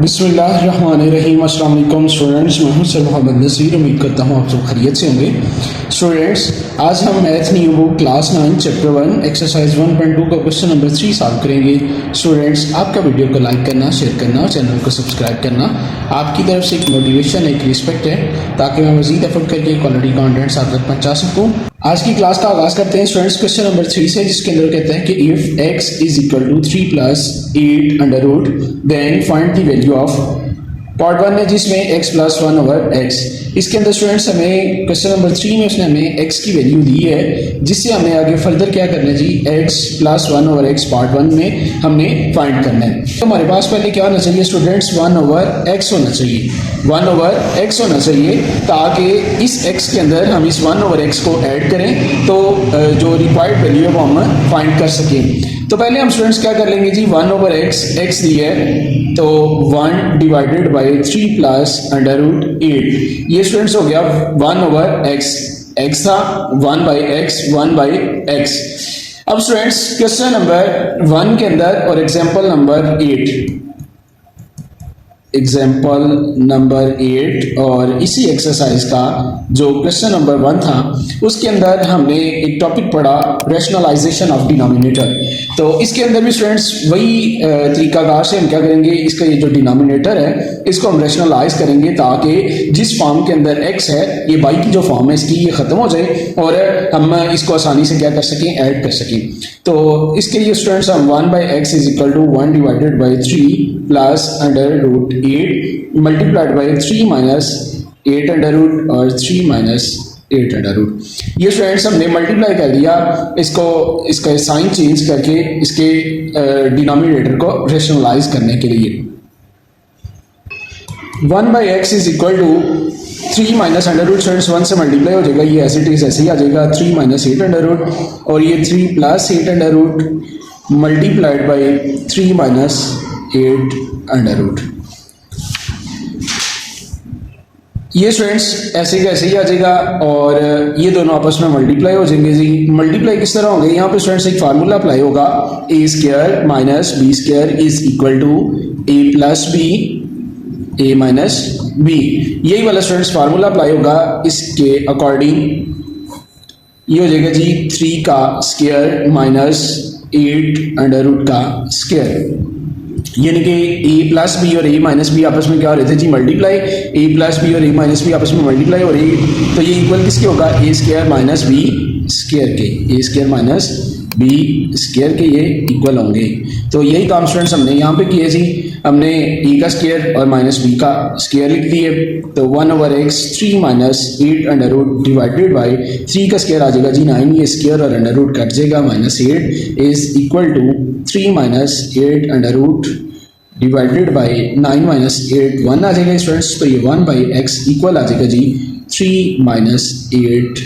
बिस्मिल्लाहिर्रहमानिर्रहीम। अस्सलाम वालेकुम स्टूडेंट्स, मैं हूं सर मोहम्मद नसीर। उम्मीद करता हूं आप सब खैरियत से होंगे। स्टूडेंट्स, आज हम math new book class 9 chapter 1 exercise 1.2 का क्वेश्चन नंबर 3 सॉल्व करेंगे। स्टूडेंट्स, आपका वीडियो को लाइक करना, शेयर करना और चैनल को सब्सक्राइब करना आपकी तरफ से एक मोटिवेशन, एक रिस्पेक्ट है, ताकि मैं मज़ीद एफर्ट करके क्वालिटी कॉन्टेंट्स आप तक पहुँचा सकूँ। आज की क्लास का आगाज़ करते हैं स्टूडेंट्स क्वेश्चन नंबर 3 से, जिसके अंदर कहते हैं कि if x is equal to 3 plus 8 under root then find the value of part 1 है जिसमें x प्लस 1 ओवर x। इसके अंदर स्टूडेंट्स हमें क्वेश्चन नंबर 3 में उसने हमें x की वैल्यू दी है, जिससे हमें आगे फर्दर क्या करना है जी, x plus 1 over x part 1 में हमने फाइंड करना है। तो हमारे पास पहले क्या होना चाहिए स्टूडेंट्स, 1 ओवर x होना चाहिए, 1 ओवर x होना चाहिए, ताकि इस x के अंदर हम इस 1 ओवर x को ऐड करें तो जो रिक्वायर्ड वैल्यू है वो हम फाइंड कर सकें। तो पहले हम स्टूडेंट्स क्या कर लेंगे जी, 1 ओवर x दिया है तो 1 divided by 3 plus under root 8। ये स्टूडेंट्स हो गया 1 ओवर x था 1 बाई x। अब स्टूडेंट्स क्वेश्चन नंबर 1 के अंदर और एग्जाम्पल नंबर 8 और इसी एक्सरसाइज का जो क्वेश्चन नंबर 1 था उसके अंदर हमने एक टॉपिक पढ़ा रैशनलाइजेशन ऑफ डिनोमिनेटर। तो इसके अंदर भी स्टूडेंट्स वही तरीकाकार से हम क्या करेंगे, इसका ये जो डिनोमिनेटर है इसको हम रैशनलाइज करेंगे ताकि जिस फॉर्म के अंदर x है ये y की जो फॉर्म है इसकी ये ख़त्म हो जाए और हम इसको आसानी से क्या कर सकें, ऐड कर सकें। तो इसके लिए स्टूडेंट्स हम 1 by x is equal to 1 divided by 3 plus under root 8 multiplied by 3 minus 8 under root और 3 माइनस 8 अंडर रूट। ये स्टूडेंट्स हमने मल्टीप्लाई कर दिया, इसका साइन चेंज करके इसके डिनोमिनेटर को रेशनलाइज करने के लिए। 1 by x is equal to 3 minus under root, students 1 से मल्टीप्लाई हो जाएगा, ये एज इट इज ऐसे ही आ जाएगा 3 माइनस 8 अंडर रूट और ये 3 plus 8 under root multiplied by 3 minus 8 under root. ये स्टूडेंट्स ऐसे का ऐसे ही आ जाएगा और ये दोनों आपस में मल्टीप्लाई हो जाएंगे जी। मल्टीप्लाई किस तरह होंगे, यहाँ पे स्टूडेंट्स एक फार्मूला अप्लाई होगा, a square minus b square is equal to a plus b a minus b. यही वाला स्टूडेंट्स फार्मूला अप्लाई होगा, इसके अकॉर्डिंग ये हो जाएगा जी 3 का स्क्वायर माइनस 8 अंडर रूट का स्क्वायर, यानी कि ए प्लस बी और ए माइनस बी आपस में क्या हो रहे थे जी, मल्टीप्लाई। ए प्लस बी और ए माइनस बी आपस में मल्टीप्लाई हो रही है, तो ये इक्वल किसके होगा, a square minus b square के, ए स्क्वायर माइनस बी स्क्वायर के ये इक्वल होंगे। तो यही काम स्टूडेंट्स हमने यहाँ पे किए जी, हमने ए का स्क्वायर और माइनस बी का स्क्वायर लिख दिए। तो 1 over x 3 minus 8 under root divided by 3 का स्क्वायर आ जाएगा जी 9, ये स्क्वायर और अंडर रूट कट जाएगा, minus 8 is equal to 3 minus 8 under root divided by 9 minus 8 1 आ जाएगा स्टूडेंट्स। तो ये 1 बाई एक्स इक्वल आ जाएगा जी 3 माइनस 8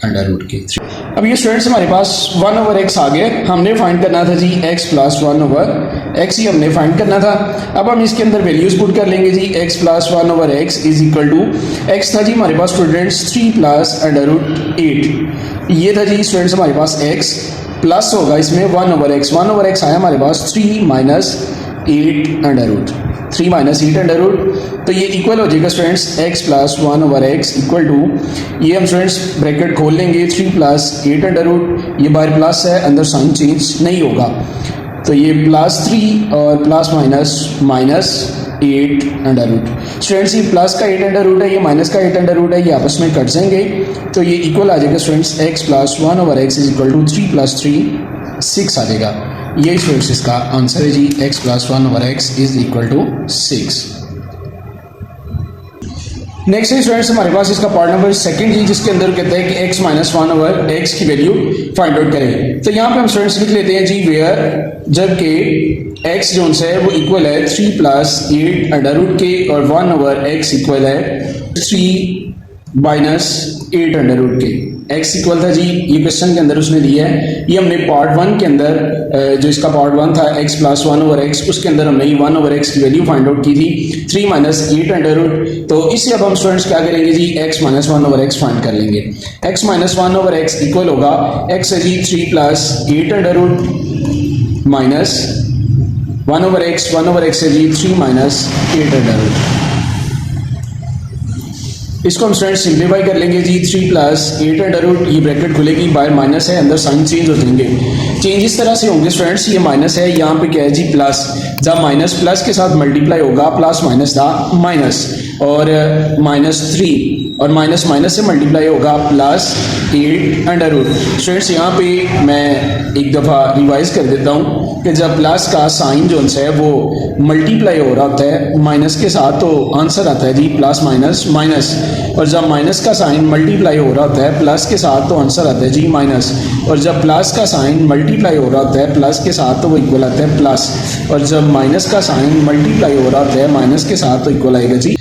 अंडर रूट के 3। अब ये स्टूडेंट्स हमारे पास 1 ओवर एक्स आ गए, हमने फाइंड करना था जी x प्लस 1 ओवर एक्स ही हमने फाइंड करना था। अब हम इसके अंदर वैल्यूज पुट कर लेंगे जी, x plus 1 over x is equal to x था जी हमारे पास स्टूडेंट्स 3 प्लस अंडर रूट 8, ये था जी स्टूडेंट्स हमारे पास x प्लस होगा इसमें 1 ओवर एक्स आया हमारे पास 3 minus 8 under root, 3 minus 8 under root, तो ये इक्वल हो जाएगा students x plus 1 over x equal to, ये हम स्टूडेंट्स ब्रैकेट खोल लेंगे 3 प्लस 8 अंडर रूट, ये बाहर प्लस है अंदर साइन चेंज नहीं होगा, तो ये प्लस 3 और plus minus 8 under root. Students ये प्लस का 8 अंडर रूट है, ये माइनस का 8 अंडर रूट है, ये आपस में कट जाएंगे, तो ये इक्वल आ जाएगा students x plus 1 over x is equal to 3 plus 3 6 आ जाएगा। यही स्टूडेंट्स इसका आंसर है जी, x plus 1 over x is equal to 6। Next है स्टूडेंट्स हमारे पास इसका पार्ट नंबर 2 जी, जिसके अंदर कहते हैं कि x माइनस 1 ओवर एक्स की वैल्यू फाइंड आउट करें। तो यहाँ पे हम स्टूडेंट्स लिख लेते हैं जी, वेयर जबकि x जो है वो इक्वल है 3 प्लस 8 अंडर रूट के और 1 ओवर एक्स इक्वल है 3 माइनस 8 अंडर रूट के। x इक्वल था जी, ये क्वेश्चन के अंदर उसने दिया है, ये हमने पार्ट 1 के अंदर जो इसका पार्ट 1 था x प्लस 1 ओवर एक्स, उसके अंदर हमने 1 ओवर एक्स की वैल्यू फाइंड आउट की थी 3 माइनस 8 अंडर रूट। तो इससे अब हम स्टूडेंट्स क्या करेंगे जी, x minus 1 over x find कर लेंगे। x minus 1 over x equal होगा x है जी 3 plus 8 under root minus 1 over x है जी 3 माइनस 8 अंडर रूट। इसको हम स्टूडेंट सिंप्लीफाई कर लेंगे जी 3 प्लस 8 अंडर रूट, ये ब्रैकेट खुलेगी, बाहर माइनस है, अंदर साइन चेंज हो जाएंगे। चेंज इस तरह से होंगे स्टूडेंट्स, ये माइनस है, यहाँ पे क्या है जी प्लस, जब माइनस प्लस के साथ मल्टीप्लाई होगा, प्लस माइनस था माइनस, और -3 और माइनस माइनस से मल्टीप्लाई होगा प्लस 8 अंडर रूट। स्टूडेंट्स यहाँ पे मैं एक दफ़ा रिवाइज कर देता हूँ कि जब प्लस का साइन जो है वो मल्टीप्लाई हो रहा होता है माइनस के साथ, तो आंसर आता है जी प्लस माइनस माइनस, और जब माइनस का साइन मल्टीप्लाई हो रहा होता है प्लस के साथ, तो आंसर आता है जी माइनस, और जब प्लस का साइन मल्टीप्लाई हो रहा होता है प्लस के साथ, तो वो इक्वल आता है प्लस, और जब माइनस का साइन मल्टीप्लाई हो रहा होता है माइनस के साथ, तो इक्वल आएगा जी।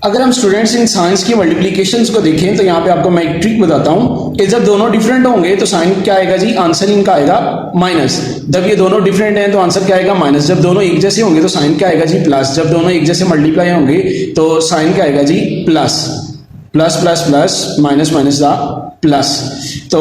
अगर हम स्टूडेंट्स इन साइंस की मल्टीप्लिकेशंस को देखें तो यहाँ पे आपको मैं एक ट्रिक बताता हूँ कि जब दोनों डिफरेंट होंगे तो साइन क्या आएगा जी, आंसर इनका आएगा माइनस। जब ये दोनों डिफरेंट हैं तो आंसर क्या आएगा, माइनस। जब दोनों एक जैसे होंगे तो साइन क्या आएगा जी, प्लस। जब दोनों एक जैसे मल्टीप्लाई होंगे तो साइन क्या आएगा जी, plus. Plus plus plus minus minus दा प्लस। तो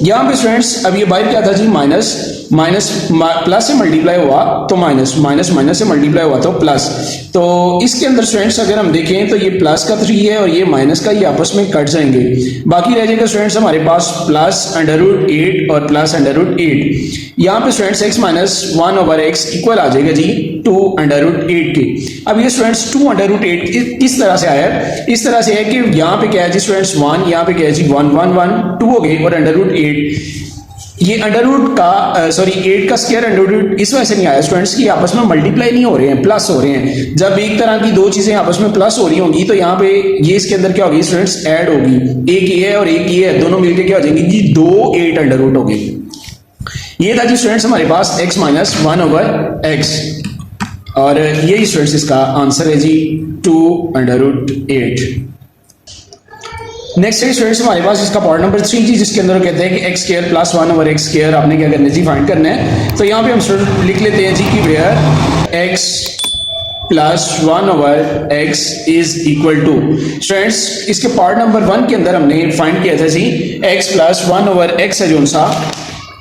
यहाँ पे स्टूडेंट्स अब ये बाहर क्या था जी, माइनस, माइनस प्लस से मल्टीप्लाई हुआ तो माइनस, माइनस माइनस से मल्टीप्लाई हुआ तो प्लस। तो इसके अंदर स्टूडेंट्स अगर हम देखें तो ये प्लस का 3 है और ये माइनस का, ये आपस में कट जाएंगे, बाकी रह जाएगा स्टूडेंट्स हमारे पास प्लस अंडर रूट 8 और प्लस अंडर रूट 8। यहाँ पे students x minus 1 over x equal आ जाएगा जी 2 अंडर रूट 8 के। अब ये स्टूडेंट्स 2 अंडर रूट 8 किस तरह से आया है, इस तरह से है कि यहाँ पे क्या है जी स्टूडेंट्स 1, यहाँ पे क्या है जी 1 1 1 2 हो गए, और अंडर रूट 8, ये अंडर रूट का सॉरी 8 का स्क्वायर अंडर रूट इस वजह से नहीं आया स्टूडेंट्स कि आपस में मल्टीप्लाई नहीं हो रहे हैं, प्लस हो रहे हैं। जब एक तरह की दो चीजें आपस में प्लस हो रही होंगी तो यहाँ पे ये इसके अंदर क्या होगी स्टूडेंट्स, ऐड होगी, एक ये है और एक ये है, दोनों मिलकर क्या हो जाएंगी जी 2 8 अंडर रूट हो गई। ये था जी स्टूडेंट्स हमारे पास x माइनस 1 ओवर एक्स, और यही स्टूडेंट्स इसका आंसर है जी 2 अंडर रूट 8। नेक्स्ट है स्टूडेंट्स हमारे पास इसका पार्ट नंबर 3 जी, जिसके अंदर कहते हैं कि x square plus 1 over x square आपने क्या करना है जी, फाइंड करना है। तो यहाँ पे हम स्टूडेंट लिख लेते हैं जी कि where x plus 1 over x is equal to, students इसके पार्ट नंबर 1 के अंदर हमने फाइंड किया था जी एक्स प्लस 1 ओवर एक्स है जो सा,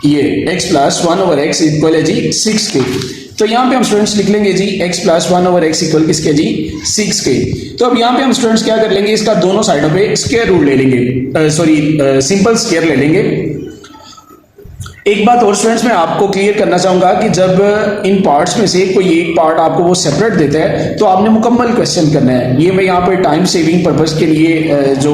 ये x plus 1 over x equal है जी 6 के। तो यहाँ पे हम स्टूडेंट्स लिख लेंगे जी x plus 1 over x equal किसके जी, 6 के। तो अब यहाँ पे हम स्टूडेंट्स क्या कर लेंगे, इसका दोनों साइडों पे स्क्वायर रूट ले लेंगे, सॉरी सिंपल स्क्वायर ले लेंगे। एक बात और स्टूडेंट्स मैं आपको क्लियर करना चाहूंगा कि जब इन पार्ट्स में से कोई एक पार्ट आपको वो सेपरेट देता है तो आपने मुकम्मल क्वेश्चन करना है। ये मैं यहाँ पे टाइम सेविंग पर्पस के लिए जो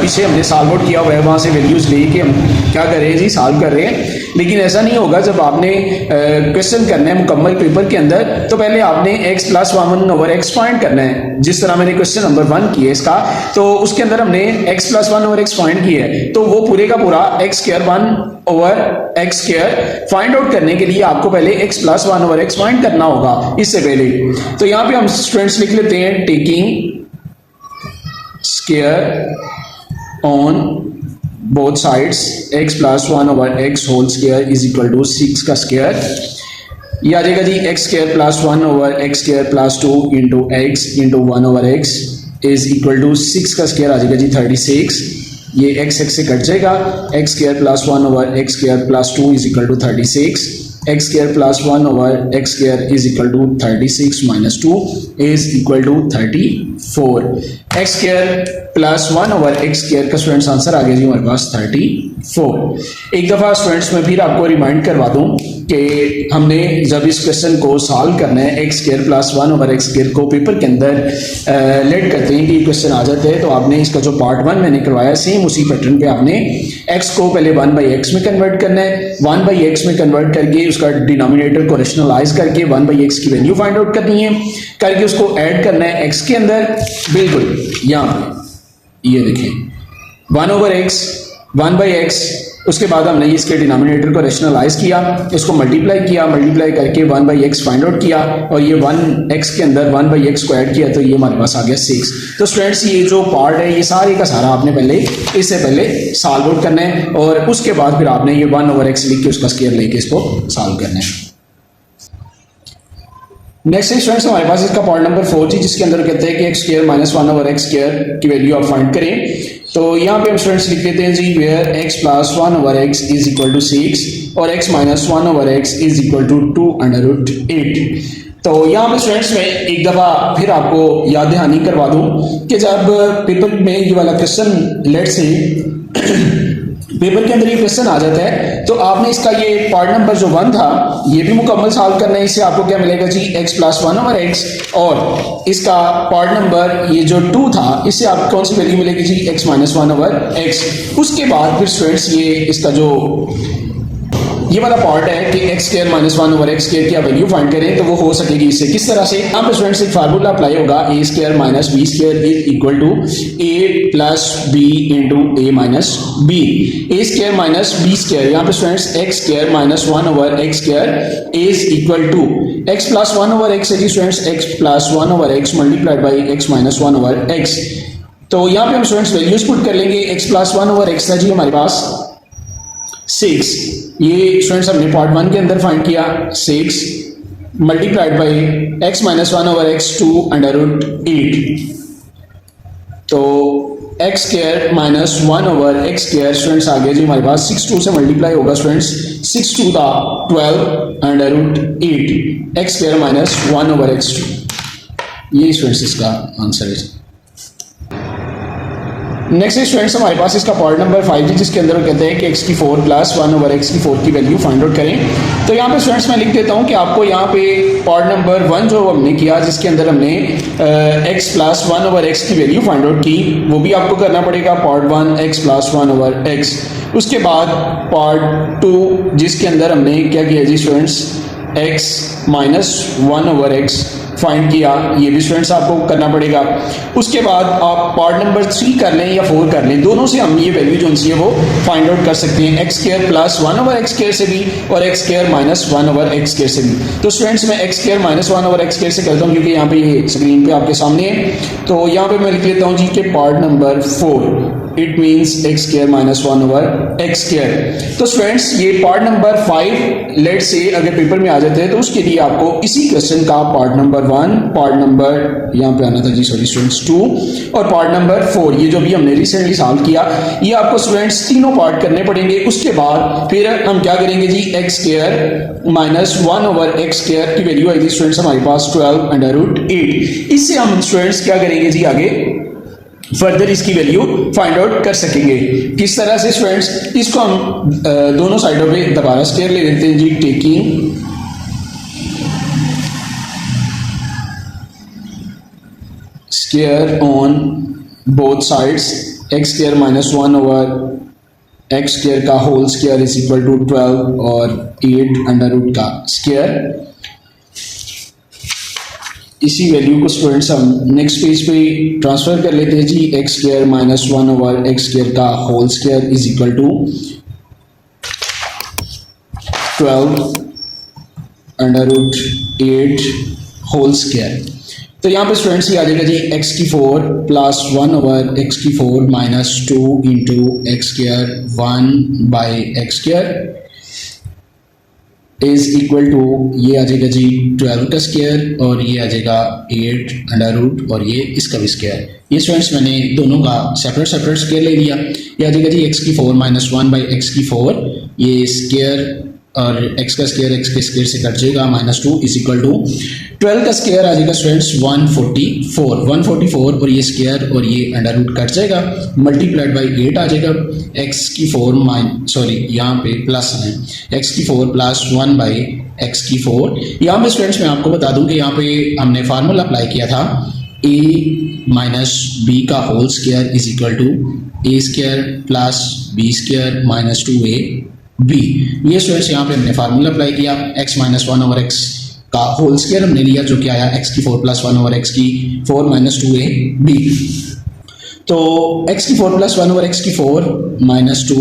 पीछे हमने सॉल्व आउट किया हुआ है वहाँ से वैल्यूज लेके हम क्या कर रहे हैं जी, सॉल्व कर रहे हैं। लेकिन ऐसा नहीं होगा, जब आपने क्वेश्चन करना है मुकम्मल पेपर के अंदर तो पहले आपने x plus 1 over x find करना है, जिस तरह मैंने क्वेश्चन नंबर 1 किया इसका, तो उसके अंदर हमने x plus 1 over x find किया है, तो वो पूरे का पूरा x square 1 over x square find out करने के लिए आपको पहले x plus 1 over x find करना होगा इससे पहले। तो यहाँ पे हम स्टूडेंट्स लिख लेते हैं taking square on both sides x plus 1 over x whole square is equal to 6 का स्क्वायर, ये आ जाएगा जी x square plus 1 over x square plus 2 into x into 1 over x is equal to 6 का square आ जाएगा जी 36। ये x से cut जाएगा, x square plus 1 over x square plus 2 is equal to 36, x square plus 1 over x square is equal to 36 minus 2 is equal to 34। x square plus 1 over x square का students answer आ गया जी हमारे पास 34। एक दफ़ा students मैं फिर आपको रिमाइंड करवा दूं कि हमने जब इस क्वेश्चन को सॉल्व करना है x square plus 1 over x square को पेपर के अंदर लेट करते हैं कि क्वेश्चन आ जाते हैं, तो आपने इसका जो पार्ट 1 मैंने करवाया सेम उसी पैटर्न पे आपने x को पहले 1/x में कन्वर्ट करना है, 1/x में कन्वर्ट करके उसका डिनोमिनेटर को रेशनलाइज करके 1/x की वैल्यू फाइंड आउट करनी है, करके उसको ऐड करना है x के अंदर, बिल्कुल यहाँ पे ये देखें 1 ओवर एक्स 1/x, उसके बाद हमने इसके डिनोमिनेटर को रेशनलाइज किया, इसको मल्टीप्लाई किया, मल्टीप्लाई करके 1/x फाइंड आउट किया, और ये 1x के अंदर 1/x को ऐड किया तो ये हमारे पास आ गया 6। तो स्टूडेंट्स ये जो पार्ट है ये सारे का सारा आपने पहले इससे पहले सॉल्व आउट करना है, और उसके बाद फिर आपने ये 1 ओवर एक्स लिख के उसका स्क्वायर लेके इसको सॉल्व करना है। नेक्स्ट है स्टूडेंट्स हमारे पास इसका पार्ट नंबर 4 थी, जिसके अंदर कहते हैं कि x square minus 1 over x square की वैल्यू आप फाइंड करें। तो यहाँ पे हम स्टूडेंट्स लिख लेते हैं जी where x plus 1 over x is equal to 6 और x minus 1 over x is equal to 2 under root 8। तो यहाँ पे स्टूडेंट्स में एक दफ़ा फिर आपको याद दहानी करवा दूं कि जब पेपर में ये वाला क्वेश्चन लेट से पेपर के अंदर ये क्वेश्चन आ जाता है तो आपने इसका ये पार्ट नंबर जो 1 था ये भी मुकम्मल सॉल्व करना है। इससे आपको क्या मिलेगा जी एक्स प्लस 1 ओवर एक्स, और इसका पार्ट नंबर ये जो 2 था इससे आपको कौन सी वैल्यू मिलेगी जी एक्स माइनस 1 ओवर एक्स। उसके बाद फिर स्टूडेंट्स ये इसका जो ये वाला पार्ट है कि x square minus 1 over x square की आप वैल्यू फाइंड करें तो वो हो सकेगी इससे किस तरह से। यहाँ पे स्टूडेंट्स एक फार्मूला अप्लाई होगा a square minus b square is equal to a plus b into a minus b. A square minus b square, यहाँ पे students x square minus 1 over x square is equal to x plus 1 over x है जी students x plus 1 over x multiplied by x minus 1 over x. तो यहाँ पे हम students values put कर लेंगे। एक्स प्लस 1 ओवर एक्स था जी हमारे पास 6, ये स्टूडेंट्स हमने पार्ट 1 के अंदर फाइंड किया 6 multiplied by x minus 1 over x 2 under root 8। तो x square minus 1 over x square students आ गया जी हमारे पास 6 2 से मल्टीप्लाई होगा स्टूडेंट्स 6 2 का 12 under root 8 x square minus 1 over x 2। ये स्टूडेंट्स इसका आंसर है। नेक्स्ट स्टूडेंट्स हमारे पास इसका पार्ट नंबर 5 है, जिसके अंदर कहते हैं कि x की 4 प्लस 1 ओवर x की 4 की वैल्यू फाइंड आउट करें। तो यहाँ पे स्टूडेंट्स मैं लिख देता हूँ कि आपको यहाँ पे पार्ट नंबर 1 जो हमने किया जिसके अंदर हमने x प्लस 1 ओवर x की वैल्यू फाइंड आउट की वो भी आपको करना पड़ेगा part 1 x plus 1 over x। उसके बाद पार्ट 2 जिसके अंदर हमने क्या किया जी students x minus 1 over x find किया, ये भी स्टूडेंट्स आपको करना पड़ेगा। उसके बाद आप पार्ट नंबर 3 कर लें या 4 कर लें, दोनों से हम ये वैल्यू जो है वो फाइंड आउट कर सकते हैं x square plus 1 over x square से भी और x square minus 1 over x square से भी। तो स्टूडेंट्स मैं x square minus 1 over x square से करता हूँ क्योंकि यहाँ पे ये स्क्रीन पे आपके सामने है। तो यहाँ पे मैं लिख लेता हूँ जी के part number 4 it means x square minus 1 over x square. तो स्टूडेंट्स ये पार्ट नंबर 5 लेट से अगर पेपर में आ जाते हैं तो उसके लिए आपको इसी क्वेश्चन का पार्ट नंबर 1, पार्ट नंबर यहाँ पे आना था जी सॉरी स्टूडेंट्स 2 और पार्ट नंबर 4 ये जो भी हमने रिसेंटली सॉल्व किया ये आपको स्टूडेंट्स तीनों पार्ट करने पड़ेंगे। उसके बाद फिर हम क्या करेंगे जी x square minus 1 over x square की वैल्यू आई थी स्टूडेंट्स हमारे पास 12 अंडर रूट 8। इससे हम स्टूडेंट्स क्या करेंगे जी आगे फर्दर इसकी वैल्यू फाइंड आउट कर सकेंगे। किस तरह से स्टूडेंट्स इसको हम दोनों साइडों पे दोबारा स्क्वायर ले लेते हैं जी taking square on both sides x square minus 1 over x square का whole square is equal to 12 और 8 अंडर रूट का स्क्वायर। इसी वैल्यू को स्टूडेंट्स हम नेक्स्ट पेज पे ट्रांसफर कर लेते हैं जी x square minus 1 over x square का whole square is equal to 12 under root 8 whole square. तो यहाँ पे स्टूडेंट्स ये आ जाएगा जी एक्स की 4 प्लस 1 ओवर एक्स की 4 minus 2 into x square 1 by x square is equal to ये आ जाएगा जी 12 का स्क्वायर और ये आ जाएगा 8 अंडर रूट और ये इसका भी स्क्वायर। ये स्टूडेंट्स मैंने दोनों का सेपरेट सेपरेट स्क्वायर ले लिया। ये आ जाएगा जी एक्स की 4 माइनस 1 बाई एक्स की 4 ये स्क्वायर और एक्स का स्क्वायर एक्स के स्क्वायर से कट जाएगा माइनस 2 इज इक्वल टू 12 का स्क्वायर आ जाएगा स्टूडेंट्स 144 और ये स्क्वायर और ये अंडर रूट कट जाएगा मल्टीप्लाइड बाई 8 आ जाएगा एक्स की 4 यहाँ पे प्लस है एक्स की 4 प्लस 1 बाई एक्स की 4। यहाँ पे स्टूडेंट्स मैं आपको बता दूं कि यहाँ पे हमने फार्मूला अप्लाई किया था a माइनस बी का whole square is equal to a square plus b square minus 2a b. ये स्टूडेंट्स यहाँ पे हमने फार्मूला अप्लाई किया x माइनस 1 ओवर x का होल स्क्वायर हमने लिया जो कि आया x की 4 प्लस 1 ओवर x की 4 माइनस 2a b। तो x की 4 प्लस 1 ओवर x की 4 माइनस 2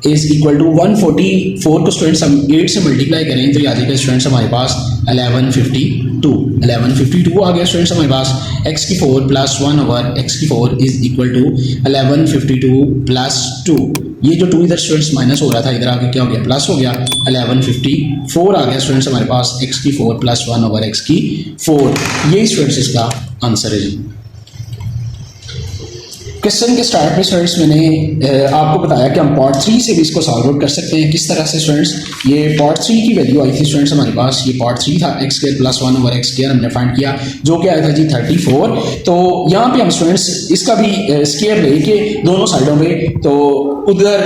इज इक्वल टू 144 को स्टूडेंट्स हम 8 से मल्टीप्लाई करें तो ये आ जाएगा स्टूडेंट्स हमारे पास 1152 आ गया स्टूडेंट्स हमारे पास x की 4 प्लस 1 ओवर x की 4 इज इक्वल टू 1152 प्लस 2। ये जो 2 इधर स्टूडेंट्स माइनस हो रहा था इधर आके क्या हो गया प्लस हो गया 1154 आ गया स्टूडेंट्स हमारे पास x की 4 प्लस 1 ओवर x की 4। यही स्टूडेंट्स इसका आंसर है जी। क्वेश्चन के स्टार्ट में स्टूडेंट्स मैंने आपको बताया कि हम पार्ट 3 से भी इसको सॉल्व आउट कर सकते हैं। किस तरह से स्टूडेंट्स, ये पार्ट 3 की वैल्यू आई थी स्टूडेंट्स हमारे पास, ये पार्ट 3 था x square plus 1 over x square हमने फाइंड किया जो कि आया था जी 34। तो यहाँ पे हम स्टूडेंट्स इसका भी स्क्वायर लेके दोनों साइडों में, तो उधर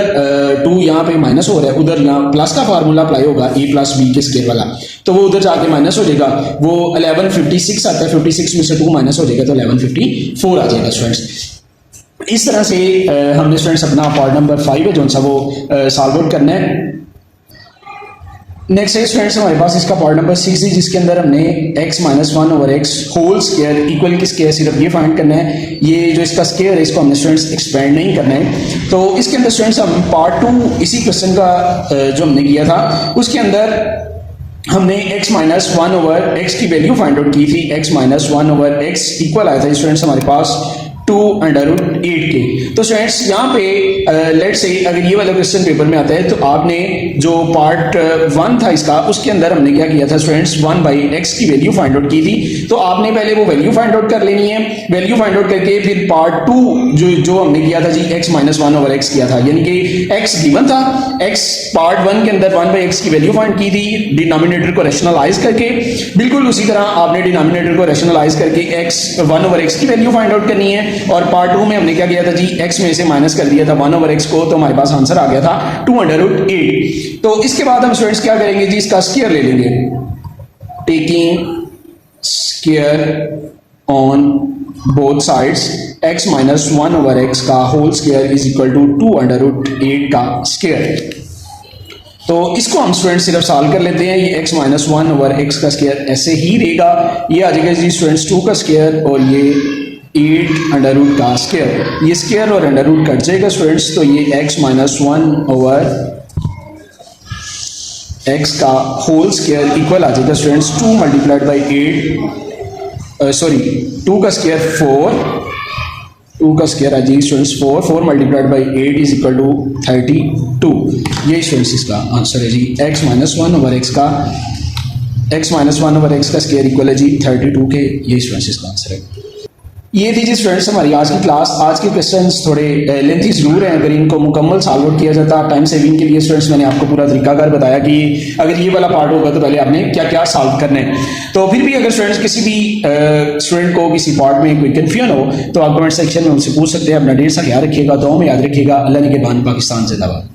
2 यहाँ पे माइनस हो रहा है, उधर यहाँ प्लस का फार्मूला अप्लाई होगा a प्लस बी के स्क्वायर वाला, तो वो उधर जाके माइनस हो जाएगा, वो 1156 आता है, 56 में से 2 माइनस हो जाएगा तो 1154 आ जाएगा स्टूडेंट्स। इस तरह से हमने स्टूडेंट्स अपना पार्ट नंबर 5 है जो सा वो सॉल्व आउट करना है। नेक्स्ट है स्टूडेंट्स हमारे पास इसका पार्ट नंबर 6 है जिसके अंदर हमने x minus 1 over x whole square equal की स्क्वायर सिर्फ ये फाइंड करना है। ये जो इसका स्क्वायर है इसको हमने स्टूडेंट्स एक्सपेंड नहीं करना है। तो इसके अंदर स्टूडेंट्स हम पार्ट 2 इसी क्वेश्चन का जो हमने किया था उसके अंदर हमने x माइनस 1 ओवर x की वैल्यू फाइंड आउट की थी। x minus 1 over x equal आया था स्टूडेंट्स हमारे पास 2√8 के। तो स्टूडेंट्स यहाँ पे लेट्स से अगर ये वाला क्वेश्चन पेपर में आता है तो आपने जो पार्ट 1 था इसका उसके अंदर हमने क्या किया था स्टूडेंट्स 1/x की वैल्यू फाइंड आउट की थी। तो आपने पहले वो वैल्यू फाइंड आउट कर लेनी है, वैल्यू फाइंड आउट करके फिर पार्ट 2 जो हमने किया था जी x माइनस 1 ओवर x किया था, यानी कि x गिवन था, x पार्ट 1 के अंदर 1/x की वैल्यू फाइंड की थी डिनोमिनेटर को रैशनलाइज करके। बिल्कुल उसी तरह आपने डिनोमिनेटर को रैशनलाइज करके x 1 ओवर x की वैल्यू फाइंड आउट करनी है। और पार्ट 2 में हमने क्या किया था जी x में से माइनस कर दिया था 1 ओवर x को, तो हमारे पास आंसर आ गया था 2√8। तो इसके बाद हम स्टूडेंट्स क्या करेंगे जी, इसका स्क्वायर ले लेंगे, taking square on both sides x minus 1 over x का whole square is equal to 2√8 का स्क्वायर। तो इसको हम स्टूडेंट्स सिर्फ सॉल्व कर लेते हैं। ये x माइनस 1 ओवर x का स्क्वायर ऐसे ही रहेगा, ये आ जाएगा जी स्टूडेंट्स 2 का स्क्वायर और ये 8 अंडर रूट का स्क्वायर, ये स्क्वायर और अंडर रूट कट जाएगा स्टूडेंट्स, तो ये x माइनस 1 ओवर x का होल स्क्वायर इक्वल आ जाएगा स्टूडेंट्स 2 मल्टीप्लाइड बाई 8 सॉरी 2 का स्क्वायर 4, 2 का स्क्वायर आ जाएगी students 4 multiplied by 8 is equal to 32। ये स्टूडेंट्स इसका आंसर है जी, x माइनस 1 ओवर x का स्क्वायर इक्वल है जी 32 के। ये स्टूडेंट्स इसका आंसर है। ये थी जी स्टूडेंट्स हमारी आज की क्लास। आज के क्वेश्चंस थोड़े लेंथी जरूर हैं, अगर इनको मुकम्मल सॉल्व आउट किया जाता टाइम सेविंग के लिए स्टूडेंट्स मैंने आपको पूरा तरीकाकार बताया कि अगर ये वाला पार्ट होगा तो पहले आपने क्या क्या सॉल्व करना है। तो फिर भी अगर स्टूडेंट्स किसी भी स्टूडेंट को किसी पार्ट में कोई कन्फ्यूजन हो तो आप कमेंट सेक्शन में उनसे पूछ सकते हैं। अपना ढेर सा ख्याल रखिएगा, दुआ में याद रखिएगा। अल्लाह ने के बाद पाकिस्तान जिंदाबाद।